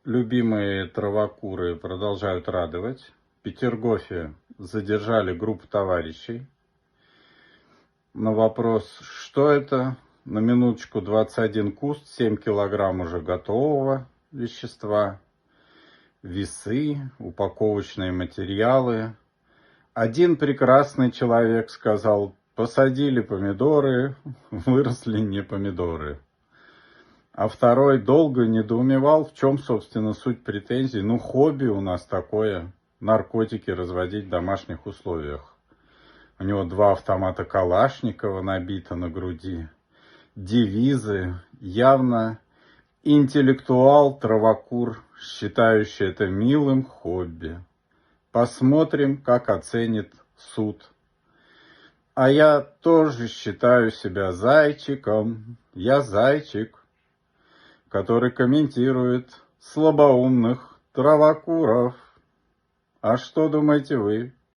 Любимые травокуры продолжают радовать. В Петергофе задержали группу товарищей. На вопрос, что это? На минуточку 21 куст, 7 килограмм уже готового вещества, весы, упаковочные материалы. Один прекрасный человек сказал: посадили помидоры, выросли не помидоры. А второй долго недоумевал, в чем, собственно, суть претензий. Ну, хобби у нас такое, наркотики разводить в домашних условиях. У него 2 автомата Калашникова набито на груди, девизы, явно интеллектуал, травокур, считающий это милым хобби. Посмотрим, как оценит суд. А я тоже считаю себя зайчиком. Я зайчик, который комментирует слабоумных травокуров. А что думаете вы?